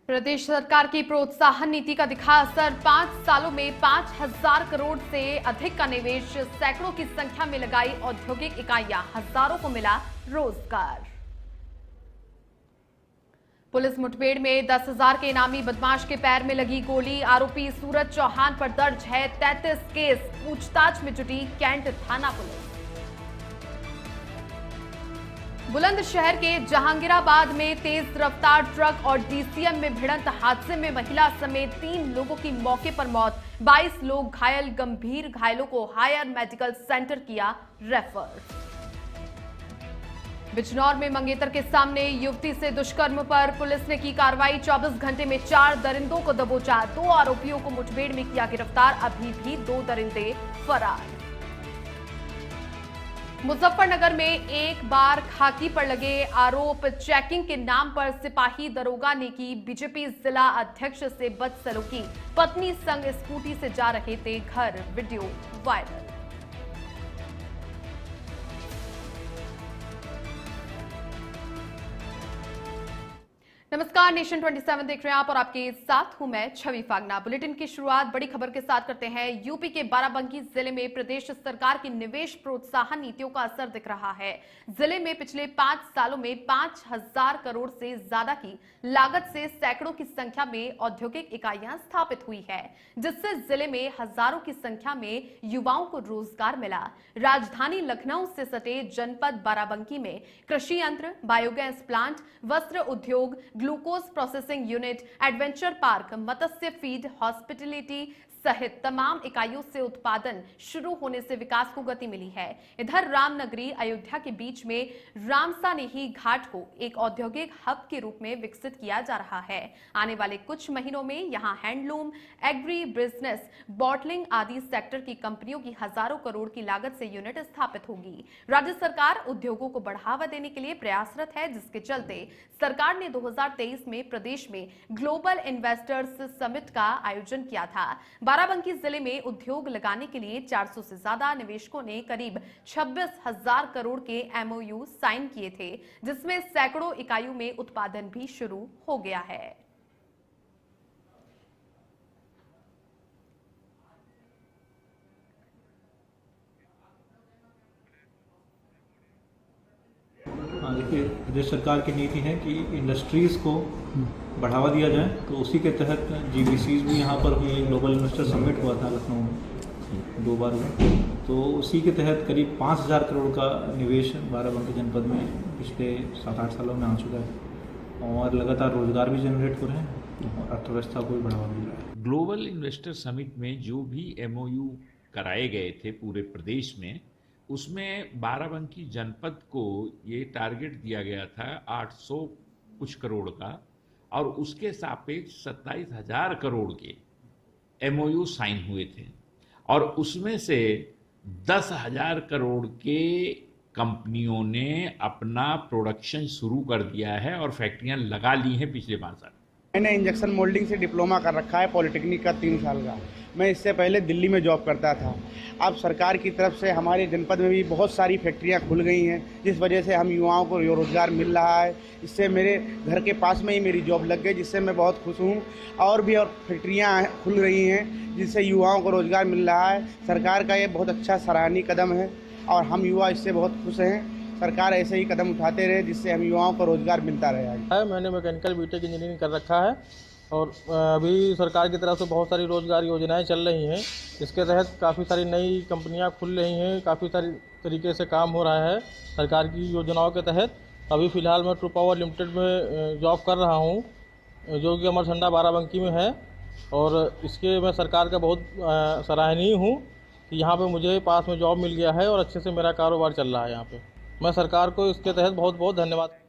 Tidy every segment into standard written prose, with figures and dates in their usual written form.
प्रदेश सरकार की प्रोत्साहन नीति का दिखा असर। 5 सालों में 5,000 करोड़ से अधिक का निवेश, सैकड़ों की संख्या में लगाई औद्योगिक इकाइयां, हजारों को मिला रोजगार। पुलिस मुठभेड़ में 10,000 के इनामी बदमाश के पैर में लगी गोली, आरोपी सूरज चौहान पर दर्ज है 33 केस, पूछताछ में जुटी कैंट थाना पुलिस। बुलंदशहर के जहांगीराबाद में तेज रफ्तार ट्रक और डीसीएम में भिड़ंत हादसे में महिला समेत 3 लोगों की मौके पर मौत, 22 लोग घायल, गंभीर घायलों को हायर मेडिकल सेंटर किया रेफर। बिजनौर में मंगेतर के सामने युवती से दुष्कर्म पर पुलिस ने की कार्रवाई, 24 घंटे में 4 दरिंदों को दबोचा, 2 आरोपियों को मुठभेड़ में किया गिरफ्तार, अभी भी 2 दरिंदे फरार। मुजफ्फरनगर में एक बार खाकी पर लगे आरोप, चेकिंग के नाम पर सिपाही दरोगा ने की बीजेपी जिला अध्यक्ष से बदसलूकी, पत्नी संग स्कूटी से जा रहे थे घर, वीडियो वायरल। नमस्कार, नेशन 27 देख रहे हैं आप और आपके साथ हूं मैं छवि फागना। बुलेटिन की शुरुआत बड़ी खबर के साथ करते हैं। यूपी के बाराबंकी जिले में प्रदेश सरकार की निवेश प्रोत्साहन नीतियों का असर दिख रहा है। जिले में पिछले 5 सालों में 5,000 करोड़ से ज्यादा की लागत से सैकड़ों की संख्या में औद्योगिक इकाइयां स्थापित हुई है, जिससे जिले में हजारों की संख्या में युवाओं को रोजगार मिला। राजधानी लखनऊ से सटे जनपद बाराबंकी में कृषि यंत्र, बायोगैस प्लांट, वस्त्र उद्योग, glucose processing unit, adventure park, मत्स्य फीड, हॉस्पिटलिटी सहित तमाम इकाइयों से उत्पादन शुरू होने से विकास को गति मिली है। इधर रामनगरी अयोध्या के बीच में रामसानेही घाट को एक औद्योगिक हब के रूप में विकसित किया जा रहा है। आने वाले कुछ महीनों में यहां हैंडलूम, एग्री बिजनेस, बॉटलिंग आदि सेक्टर की कंपनियों की हजारों करोड़ की लागत से यूनिट स्थापित होगी। राज्य सरकार उद्योगों को बढ़ावा देने के लिए प्रयासरत है, जिसके चलते सरकार ने 2023 में प्रदेश में ग्लोबल इन्वेस्टर्स समिट का आयोजन किया था। बाराबंकी जिले में उद्योग लगाने के लिए 400 से ज्यादा निवेशकों ने करीब 26,000 करोड़ के एमओयू साइन किए थे, जिसमें सैकड़ों इकाइयों में उत्पादन भी शुरू हो गया है। देखिए, प्रदेश सरकार की नीति है कि इंडस्ट्रीज़ को बढ़ावा दिया जाए, तो उसी के तहत जीबीसीज भी यहाँ पर हुई, ग्लोबल इन्वेस्टर समिट हुआ था लखनऊ में 2 बार हुआ, तो उसी के तहत करीब 5,000 करोड़ का निवेश बाराबंकी जनपद में पिछले 7-8 सालों में आ चुका है और लगातार रोजगार भी जनरेट हो रहे हैं और अर्थव्यवस्था को भी बढ़ावा मिल रहा है। ग्लोबल इन्वेस्टर समिट में जो भी एमओयू कराए गए थे पूरे प्रदेश में, उसमें बाराबंकी जनपद को ये टारगेट दिया गया था 800 कुछ करोड़ का, और उसके सापेक्ष 27,000 करोड़ के एमओयू साइन हुए थे, और उसमें से 10,000 करोड़ के कंपनियों ने अपना प्रोडक्शन शुरू कर दिया है और फैक्ट्रियां लगा ली हैं पिछले 5 साल। मैंने इंजेक्शन मोल्डिंग से डिप्लोमा कर रखा है, पॉलिटेक्निक का 3 साल का। मैं इससे पहले दिल्ली में जॉब करता था। अब सरकार की तरफ से हमारे जनपद में भी बहुत सारी फैक्ट्रियां खुल गई हैं, जिस वजह से हम युवाओं को रोज़गार मिल रहा है। इससे मेरे घर के पास में ही मेरी जॉब लग गई, जिससे मैं बहुत खुश हूँ। और भी और फैक्ट्रियाँ खुल रही हैं, जिससे युवाओं को रोज़गार मिल रहा है। सरकार का ये बहुत अच्छा सराहनीय कदम है और हम युवा इससे बहुत खुश हैं। सरकार ऐसे ही कदम उठाते रहे, जिससे हम युवाओं को रोजगार मिलता रहेगा। मैंने मैकेनिकल बीटेक इंजीनियरिंग कर रखा है और अभी सरकार की तरफ से बहुत सारी रोजगार योजनाएं चल रही हैं। इसके तहत काफ़ी सारी नई कंपनियां खुल रही हैं, काफ़ी सारी तरीके से काम हो रहा है सरकार की योजनाओं के तहत। अभी फ़िलहाल मैं ट्रू पावर लिमिटेड में जॉब कर रहा हूँ, जो कि अमरसंडा बाराबंकी में है, और इसके मैं सरकार का बहुत सराहनीय हूँ कि यहाँ पर मुझे पास में जॉब मिल गया है और अच्छे से मेरा कारोबार चल रहा है यहाँ पर। मैं सरकार को इसके तहत बहुत बहुत धन्यवाद।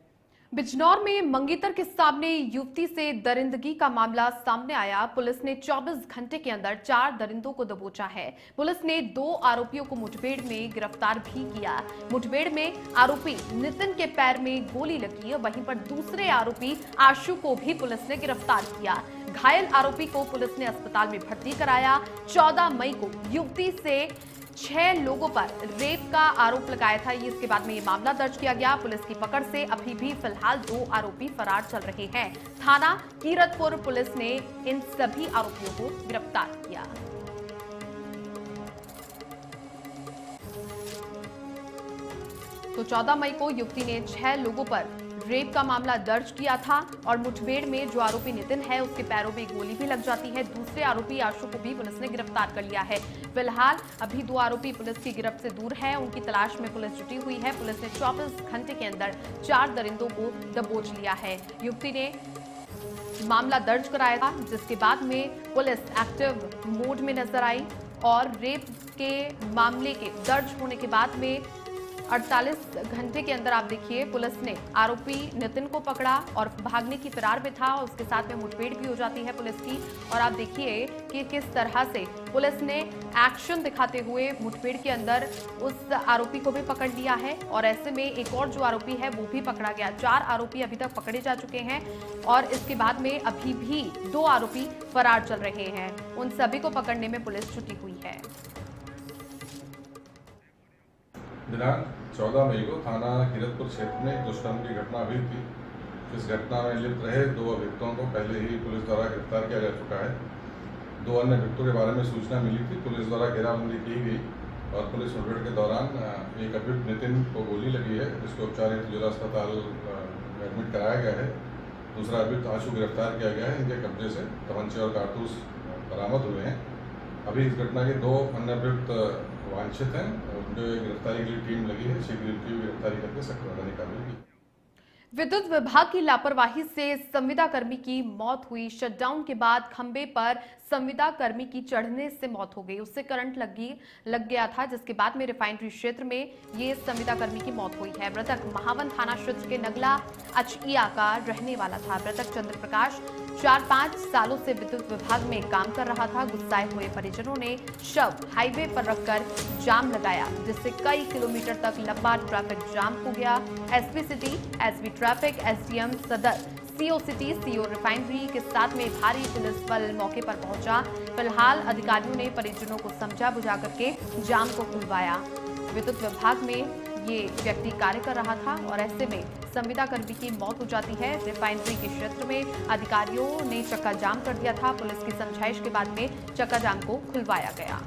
बिजनौर में मंगेतर के सामने युवती से दरिंदगी का मामला सामने आया। पुलिस ने 24 घंटे के अंदर 4 दरिंदों को दबोचा है। पुलिस ने 2 आरोपियों को मुठभेड़ में गिरफ्तार भी किया। मुठभेड़ में आरोपी नितिन के पैर में गोली लगी, वहीं पर दूसरे आरोपी आशु को भी पुलिस ने गिरफ्तार किया। घायल आरोपी को पुलिस ने अस्पताल में भर्ती कराया। 14 मई को युवती से 6 लोगों पर रेप का आरोप लगाया था। इसके बाद में ये मामला दर्ज किया गया। पुलिस की पकड़ से अभी भी फिलहाल 2 आरोपी फरार चल रहे हैं। थाना कीरतपुर पुलिस ने इन सभी आरोपियों को गिरफ्तार किया। तो 14 मई को युवती ने 6 लोगों पर रेप का मामला दर्ज किया था और मुठभेड़ में जो आरोपी नितिन है उसके पैरों में गोली भी लग जाती है। दूसरे आरोपी आशु को भी पुलिस ने गिरफ्तार कर लिया है। फिलहाल अभी 2 आरोपी पुलिस की गिरफ्त से दूर हैं। उनकी तलाश में पुलिस जुटी हुई है। पुलिस ने 24 घंटे के अंदर 4 दरिंदों को दबोच लिया है। युवती ने मामला दर्ज कराया था, जिसके बाद में पुलिस एक्टिव मोड में नजर आई और रेप के मामले के दर्ज होने के बाद में 48 घंटे के अंदर आप देखिए पुलिस ने आरोपी नितिन को पकड़ा और भागने की फिरार में था। उसके साथ में मुठभेड़ भी हो जाती है पुलिस की और आप देखिए कि किस तरह से पुलिस ने एक्शन दिखाते हुए मुठभेड़ के अंदर उस आरोपी को भी पकड़ लिया है और ऐसे में एक और जो आरोपी है वो भी पकड़ा गया। 4 आरोपी अभी तक पकड़े जा चुके हैं और इसके बाद में अभी भी 2 आरोपी फरार चल रहे हैं। उन सभी को पकड़ने में पुलिस जुटी हुई है। दिनांक 14 मई को थाना कीरतपुर क्षेत्र में दुष्कर्म की घटना हुई थी। इस घटना में लिप्त रहे 2 अभियुक्तों को पहले ही पुलिस द्वारा गिरफ्तार किया जा चुका है। 2 अन्य अभियुक्तों के बारे में सूचना मिली थी। पुलिस द्वारा घेराबंदी की गई और पुलिस मुठभेड़ के दौरान एक अभियुक्त नितिन को गोली लगी है, जिसको उपचार हेतु जिला अस्पताल में एडमिट कराया गया है। दूसरा अभियुक्त आशु गिरफ्तार किया गया है। इनके कब्जे से तमंचे और कारतूस बरामद हुए हैं। अभी इस घटना के 2 अन्य अभियुक्त वांछित हैं। उनके गिरफ्तारी के लिए टीम लगी है। शीघ्र उनकी गिरफ्तारी करके सख्त कार्रवाई की। विद्युत विभाग की लापरवाही से संविदा कर्मी की मौत हुई। शटडाउन के बाद खंबे पर संविदा कर्मी की चढ़ने से मौत हो गई। उससे करंट लग गया था, जिसके बाद में रिफाइनरी क्षेत्र में ये संविदा कर्मी की मौत हुई है। मृतक महावन थाना क्षेत्र के नगला अचइया का रहने वाला था। मृतक चंद्र प्रकाश 4-5 सालों से विद्युत विभाग में काम कर रहा था। गुस्साए हुए परिजनों ने शव हाईवे पर रखकर जाम लगाया, जिससे कई किलोमीटर तक लंबा ट्रैफिक जाम हो गया। SP city, SP traffic, SDM सदर, सीओ सिटी, सीओ रिफाइनरी के साथ में भारी पुलिस बल मौके पर पहुंचा। फिलहाल अधिकारियों ने परिजनों को समझा बुझा करके जाम को खुलवाया। विद्युत विभाग में ये व्यक्ति कार्य कर रहा था और ऐसे में संविदा कर्मी की मौत हो जाती है। रिफाइनरी के क्षेत्र में अधिकारियों ने चक्का जाम कर दिया था। पुलिस की समझाइश के बाद में चक्का जाम को खुलवाया गया।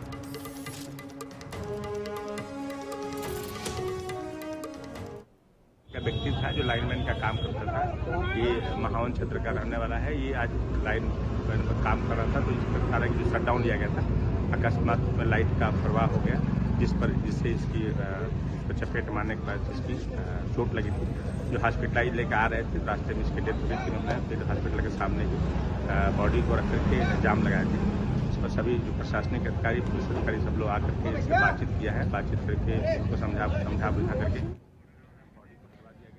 व्यक्ति था जो लाइनमैन का काम करता था। ये महावन क्षेत्र का रहने वाला है। ये आज लाइनमैन का काम कर रहा था, तो इस प्रकार की शटडाउन लिया गया था। अकस्मात में लाइट का प्रवाह हो गया, जिससे इसकी चपेट मारने के बाद इसकी चोट लगी थी। जो हॉस्पिटलाइज लेकर आ रहे थे, रास्ते में इसकी डेथ हुई थी। हमने फिर हॉस्पिटल के सामने बॉडी को रख करके जाम लगाया था। इस पर सभी जो प्रशासनिक अधिकारी, पुलिस अधिकारी सब लोग आकर के इससे बातचीत किया है। बातचीत करके उनको समझा बुझा करके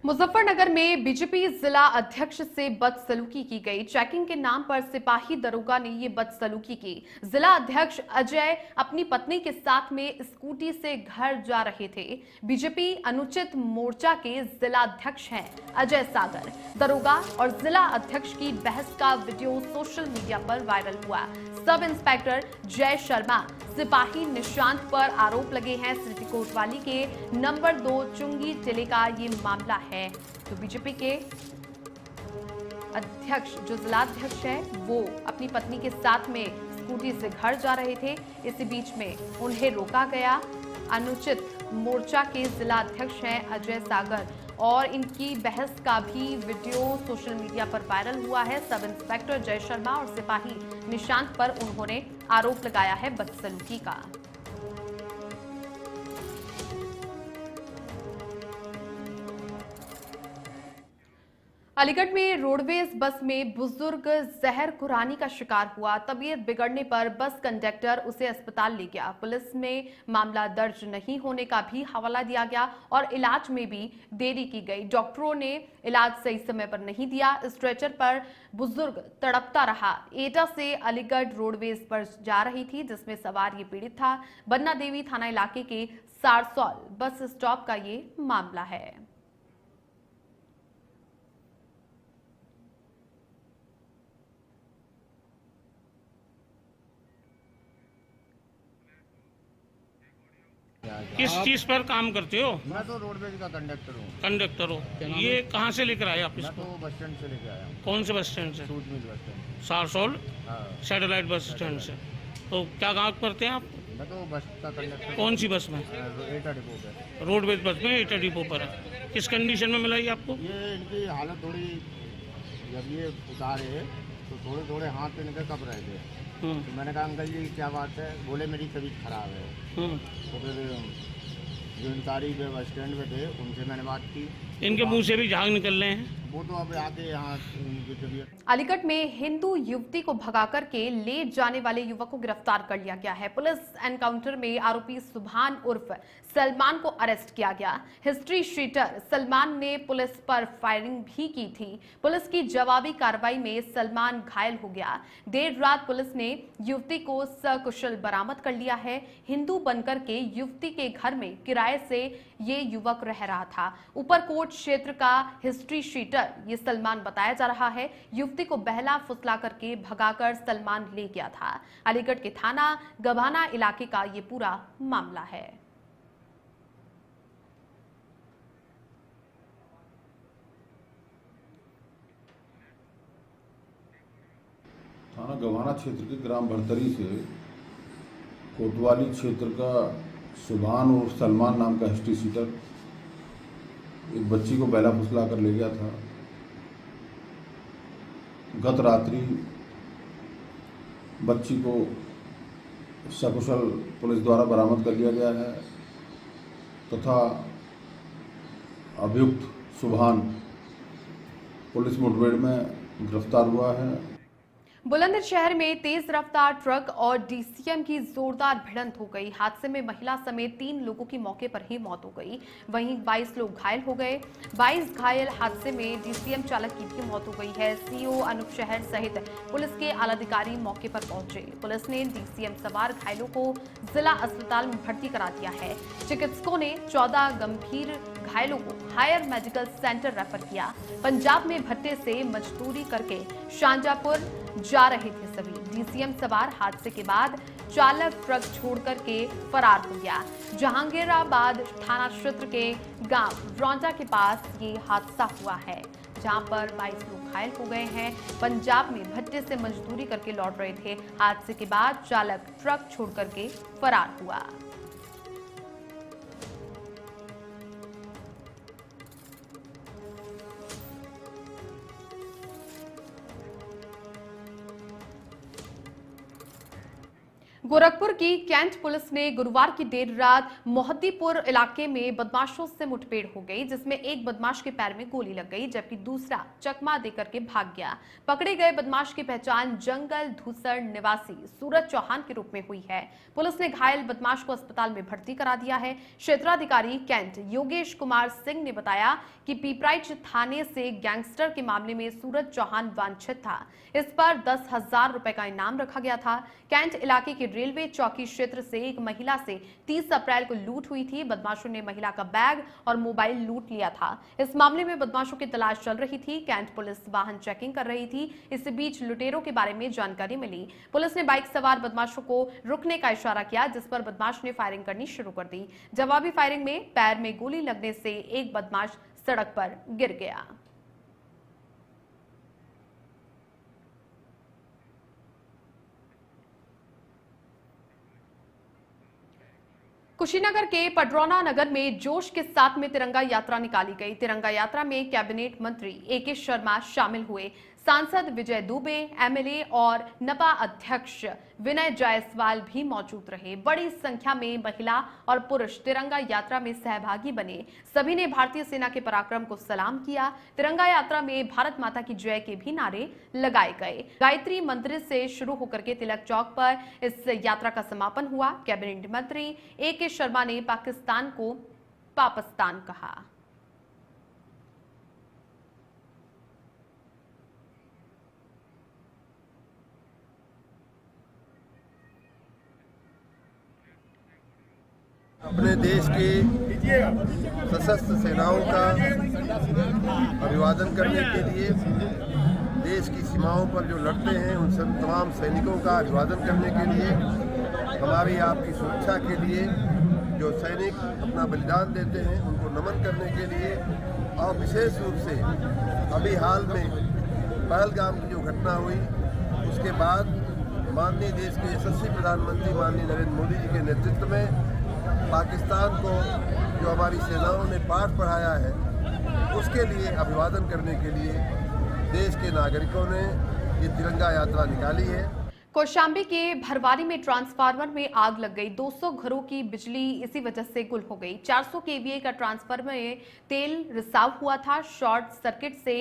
मुजफ्फरनगर में बीजेपी जिला अध्यक्ष से बदसलूकी की गई। चेकिंग के नाम पर सिपाही दरोगा ने ये बदसलूकी की। जिला अध्यक्ष अजय अपनी पत्नी के साथ में स्कूटी से घर जा रहे थे। बीजेपी अनुचित मोर्चा के जिला अध्यक्ष हैं अजय सागर। दरोगा और जिला अध्यक्ष की बहस का वीडियो सोशल मीडिया पर वायरल हुआ। सब इंस्पेक्टर जय शर्मा, सिपाही निशांत पर आरोप लगे हैं। सिटी कोतवाली के नंबर 2 चुंगी जिले का ये मामला है। तो बीजेपी के अध्यक्ष, जो जिला अध्यक्ष है, वो अपनी पत्नी के साथ में स्कूटी से घर जा रहे थे। इसी बीच में उन्हें रोका गया। अनुचित मोर्चा के जिला अध्यक्ष हैं अजय सागर और इनकी बहस का भी वीडियो सोशल मीडिया पर वायरल हुआ है। सब इंस्पेक्टर जय शर्मा और सिपाही निशांत पर उन्होंने आरोप लगाया है बदसलूकी का। अलीगढ़ में रोडवेज बस में बुजुर्ग जहर खुरानी का शिकार हुआ। तबीयत बिगड़ने पर बस कंडक्टर उसे अस्पताल ले गया। पुलिस में मामला दर्ज नहीं होने का भी हवाला दिया गया और इलाज में भी देरी की गई। डॉक्टरों ने इलाज सही समय पर नहीं दिया। स्ट्रेचर पर बुजुर्ग तड़पता रहा। एटा से अलीगढ़ रोडवेज पर जा रही थी, जिसमें सवार ये पीड़ित था। बन्ना देवी थाना इलाके के सारसौल बस स्टॉप का ये मामला है। किस चीज़ पर काम करते हो? मैं तो रोडवेज का कंडक्टर हूँ। कंडक्टर हो। ये कहाँ से लेकर आए आप मैं इसको? तो बस स्टैंड से लेके आया हूँ। कौन से बस स्टैंड से? सूत मिल बस स्टैंड। सारसोल हाँ, सैटेलाइट बस स्टैंड से। तो क्या काम करते हैं आप? मैं तो बस का कंडक्टर। कौन सी बस में? एटा डिपो पे। रोडवेज बस में एटा डिपो पर है। किस कंडीशन में मिला ये आपको? ये इनकी हालत थोड़ी, जब ये उतारे तो थोड़े थोड़े हाथ इनके कब रह गए। तो मैंने कहा अंकल जी क्या बात है, बोले मेरी तबीयत खराब है। तो फिर जो इंकारी पे बस स्टैंड पे थे उनसे मैंने बात की। इनके मुंह से भी झाग निकल रहे हैं। वो तो अब आके यहाँ उनकी तबीयत। अलीगढ़ में हिंदू युवती को भगा करके ले जाने वाले युवक को गिरफ्तार कर लिया गया है। पुलिस एनकाउंटर में आरोपी सुभान उर्फ सलमान को अरेस्ट किया गया। हिस्ट्री शीटर सलमान ने पुलिस पर फायरिंग भी की थी। पुलिस की जवाबी कार्रवाई में सलमान घायल हो गया। देर रात पुलिस ने युवती को सकुशल बरामद कर लिया है। हिंदू बनकर के युवती के घर में किराए से ये युवक रह रहा था। ऊपरकोट क्षेत्र का हिस्ट्री शीटर ये सलमान बताया जा रहा है। युवती को बहला फुसला करके भगाकर सलमान ले गया था। अलीगढ़ के थाना गभाना इलाके का ये पूरा मामला है। थाना गवाना क्षेत्र के ग्राम भरतरी से कोतवाली क्षेत्र का सुभान और सलमान नाम का हिस्ट्री सीटर एक बच्ची को बहला फुसला कर ले गया था। गत रात्रि बच्ची को सकुशल पुलिस द्वारा बरामद कर लिया गया है तथा अभियुक्त सुभान पुलिस मुठभेड़ में गिरफ्तार हुआ है। बुलंदशहर में तेज रफ्तार ट्रक और डीसीएम की जोरदार भिड़ंत हो गई। हादसे में महिला समेत 3 लोगों की मौके पर ही मौत हो गई। वहीं 22 लोग घायल हो गए। 22 घायल हादसे में डीसीएम चालक की भी मौत हो गई है। सीओ अनूप शहर सहित पुलिस के आलाधिकारी मौके पर पहुंचे। पुलिस ने डीसीएम सवार घायलों को जिला अस्पताल में भर्ती करा दिया है। चिकित्सकों ने 14 गंभीर घायलों को हायर मेडिकल सेंटर रेफर किया। पंजाब में भट्टे से मजदूरी करके शाहजहांपुर जा रहे थे सभी। डीसीएम सवार हादसे के बाद चालक ट्रक छोड़कर के फरार हो गया। जहांगीराबाद थाना क्षेत्र के गांव रौंजा के पास ये हादसा हुआ है, जहां पर 22 लोग घायल हो गए हैं। पंजाब में भट्टे से मजदूरी करके लौट रहे थे। हादसे के बाद चालक ट्रक छोड़ करके फरार हुआ। गोरखपुर की कैंट पुलिस ने गुरुवार की देर रात मोहद्दीपुर इलाके में बदमाशों से मुठभेड़ हो गई, जिसमें एक बदमाश के पैर में गोली लग गई जबकि दूसरा चकमा देकर के भाग गया। पकड़े गए बदमाश की पहचान जंगल धूसर निवासी सूरज चौहान के रूप में हुई है। पुलिस ने घायल बदमाश को अस्पताल में भर्ती करा दिया है। क्षेत्राधिकारी कैंट योगेश कुमार सिंह ने बताया कि पिपराइच थाने से गैंगस्टर के मामले में सूरज चौहान वांछित था। इस पर 10,000 रुपए का इनाम रखा गया था। कैंट इलाके के रेलवे चौकी क्षेत्र से एक महिला से 30 अप्रैल को लूट हुई थी। बदमाशों ने महिला का बैग और मोबाइल लूट लिया था। इस मामले में बदमाशों की तलाश चल रही थी। कैंट पुलिस वाहन चेकिंग कर रही थी। इस बीच लुटेरों के बारे में जानकारी मिली। पुलिस ने बाइक सवार बदमाशों को रुकने का इशारा किया, जिस पर बदमाश ने फायरिंग करनी शुरू कर दी। जवाबी फायरिंग में पैर में गोली लगने से एक बदमाश सड़क पर गिर गया। कुशीनगर के पडरौना नगर में जोश के साथ में तिरंगा यात्रा निकाली गई। तिरंगा यात्रा में कैबिनेट मंत्री AK शर्मा शामिल हुए। सांसद विजय दुबे, MLA और नपा अध्यक्ष विनय जायसवाल भी मौजूद रहे। बड़ी संख्या में महिला और पुरुष तिरंगा यात्रा में सहभागी बने। सभी ने भारतीय सेना के पराक्रम को सलाम किया। तिरंगा यात्रा में भारत माता की जय के भी नारे लगाए गए। गायत्री मंदिर से शुरू होकर के तिलक चौक पर इस यात्रा का समापन हुआ। कैबिनेट मंत्री AK शर्मा ने पाकिस्तान को पाकिस्तान कहा। अपने देश के सशस्त्र सेनाओं का अभिवादन करने के लिए, देश की सीमाओं पर जो लड़ते हैं उन सब तमाम सैनिकों का अभिवादन करने के लिए, हमारी आपकी सुरक्षा के लिए जो सैनिक अपना बलिदान देते हैं उनको नमन करने के लिए, और विशेष रूप से अभी हाल में पहलगाम की जो घटना हुई उसके बाद माननीय देश के यशस्वी प्रधानमंत्री माननीय नरेंद्र मोदी जी के नेतृत्व में पाकिस्तान को जो हमारी सेनाओं ने पाठ पढ़ाया है उसके लिए अभिवादन करने के लिए देश के नागरिकों ने ये तिरंगा यात्रा निकाली है। कौशाम्बी के भरवारी में ट्रांसफार्मर में आग लग गई। 200 घरों की बिजली इसी वजह से गुल हो गई। 400 केवीए का ट्रांसफार्मर में तेल रिसाव हुआ था। शॉर्ट सर्किट से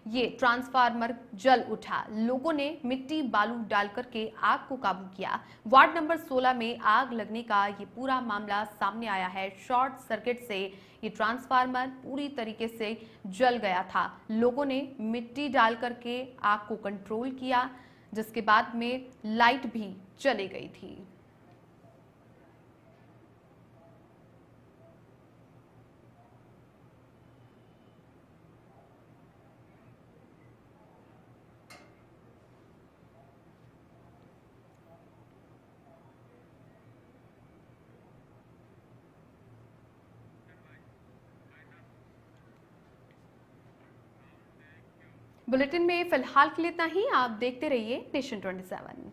ये ट्रांसफार्मर जल उठा। लोगों ने मिट्टी बालू डाल करके आग को काबू किया। वार्ड नंबर 16 में आग लगने का ये पूरा मामला सामने आया है। शॉर्ट सर्किट से ये ट्रांसफार्मर पूरी तरीके से जल गया था। लोगों ने मिट्टी डाल करके आग को कंट्रोल किया, जिसके बाद में लाइट भी चली गई थी। बुलेटिन में फिलहाल के लिए इतना ही। आप देखते रहिए नेशन 27।